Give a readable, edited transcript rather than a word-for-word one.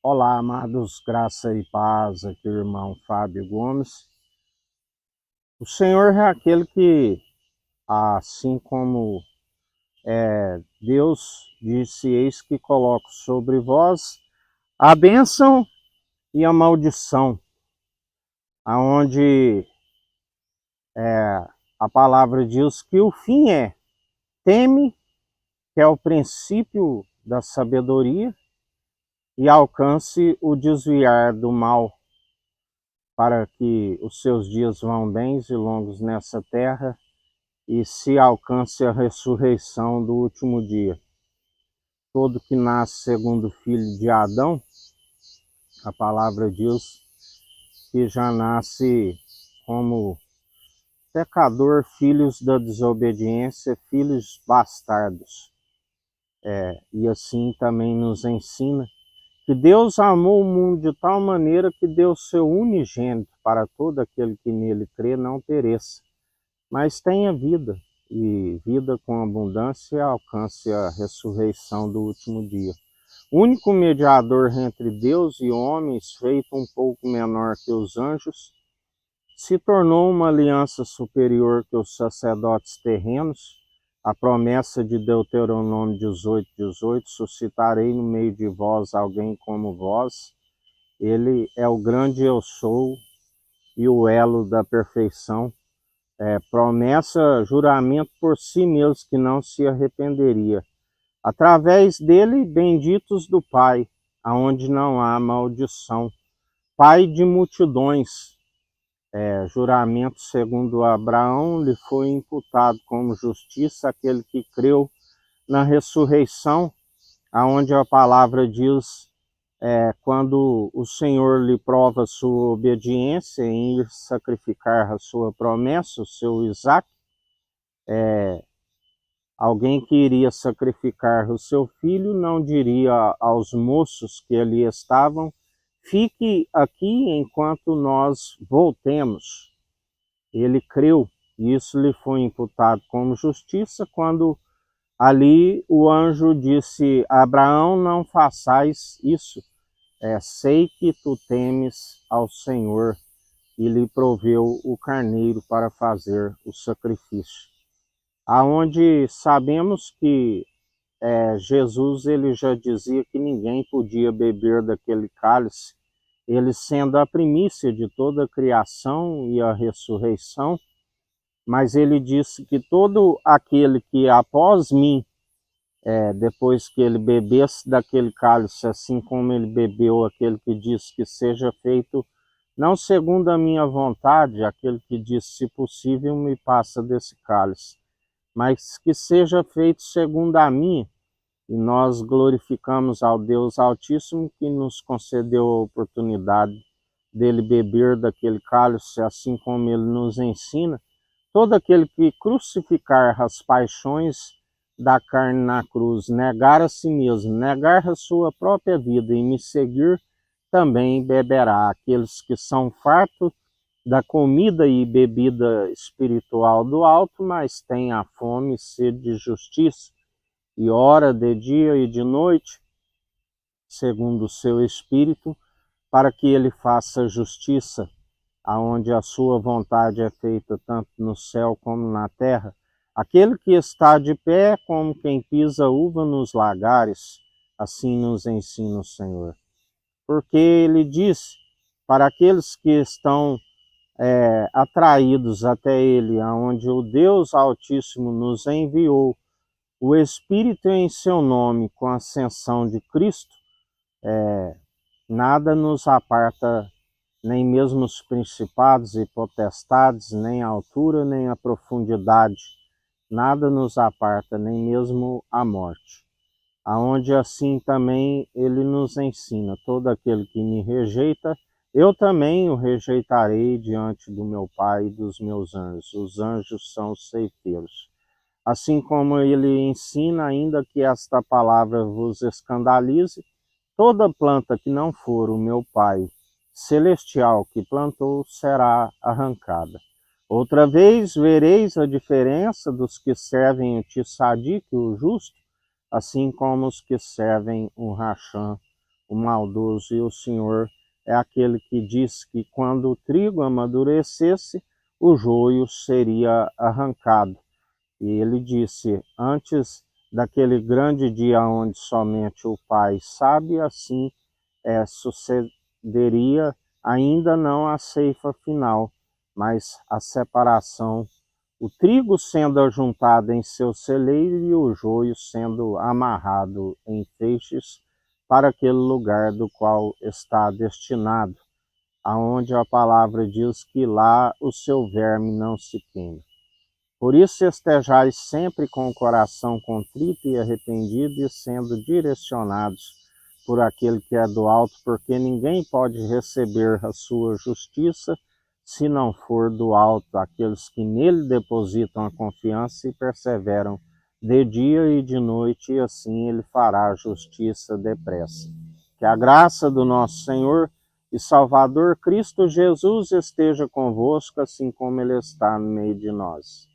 Olá, amados, graça e paz, aqui o irmão Fábio Gomes. O Senhor é aquele que, assim como Deus disse, eis que coloco sobre vós a bênção e a maldição, aonde a palavra diz que o fim é teme, que é o princípio da sabedoria, e alcance o desviar do mal, para que os seus dias vão bens e longos nessa terra, e se alcance a ressurreição do último dia. Todo que nasce segundo o filho de Adão, a palavra diz que já nasce como pecador, filhos da desobediência, filhos bastardos. E assim também nos ensina que Deus amou o mundo de tal maneira que deu seu unigênito para todo aquele que nele crê não pereça, mas tenha vida, e vida com abundância alcance a ressurreição do último dia. O único mediador entre Deus e homens, feito um pouco menor que os anjos, se tornou uma aliança superior que os sacerdotes terrenos. A promessa de Deuteronômio 18:18, suscitarei no meio de vós alguém como vós. Ele é o grande eu sou e o elo da perfeição. Promessa, juramento por si mesmo, que não se arrependeria. Através dele, benditos do Pai, aonde não há maldição. Pai de multidões, juramento segundo Abraão, lhe foi imputado como justiça aquele que creu na ressurreição, aonde a palavra diz, quando o Senhor lhe prova sua obediência em ir sacrificar a sua promessa, o seu Isaque, alguém que iria sacrificar o seu filho não diria aos moços que ali estavam, fique aqui enquanto nós voltemos. Ele creu, e isso lhe foi imputado como justiça, quando ali o anjo disse: Abraão, não façais isso, sei que tu temes ao Senhor, e lhe proveu o carneiro para fazer o sacrifício. Aonde sabemos que Jesus ele já dizia que ninguém podia beber daquele cálice, ele sendo a primícia de toda a criação e a ressurreição, mas ele disse que todo aquele que após mim, depois que ele bebesse daquele cálice, assim como ele bebeu, aquele que disse que seja feito não segundo a minha vontade, aquele que disse, se possível, me passa desse cálice, mas que seja feito segundo a minha. E nós glorificamos ao Deus Altíssimo que nos concedeu a oportunidade dele beber daquele cálice, assim como ele nos ensina. Todo aquele que crucificar as paixões da carne na cruz, negar a si mesmo, negar a sua própria vida e me seguir, também beberá. Aqueles que são fartos da comida e bebida espiritual do alto, mas têm a fome e sede de justiça, e ora de dia e de noite, segundo o seu Espírito, para que ele faça justiça, aonde a sua vontade é feita tanto no céu como na terra. Aquele que está de pé, como quem pisa uva nos lagares, assim nos ensina o Senhor. Porque ele diz, para aqueles que estão atraídos até ele, aonde o Deus Altíssimo nos enviou, o Espírito em seu nome, com a ascensão de Cristo, nada nos aparta, nem mesmo os principados e potestades, nem a altura, nem a profundidade, nada nos aparta, nem mesmo a morte. Aonde assim também ele nos ensina, todo aquele que me rejeita, eu também o rejeitarei diante do meu Pai e dos meus anjos. Os anjos são os ceifeiros. Assim como ele ensina, ainda que esta palavra vos escandalize, toda planta que não for o meu Pai celestial que plantou será arrancada. Outra vez vereis a diferença dos que servem o Tissadique, o justo, assim como os que servem o Racham, o maldoso, e o Senhor é aquele que disse que quando o trigo amadurecesse, o joio seria arrancado. E ele disse, antes daquele grande dia onde somente o Pai sabe, assim sucederia ainda não a ceifa final, mas a separação, o trigo sendo ajuntado em seu celeiro e o joio sendo amarrado em feixes para aquele lugar do qual está destinado, aonde a palavra diz que lá o seu verme não se queima. Por isso estejais sempre com o coração contrito e arrependido e sendo direcionados por aquele que é do alto, porque ninguém pode receber a sua justiça se não for do alto, aqueles que nele depositam a confiança e perseveram de dia e de noite, e assim ele fará a justiça depressa. Que a graça do nosso Senhor e Salvador Cristo Jesus esteja convosco, assim como ele está no meio de nós.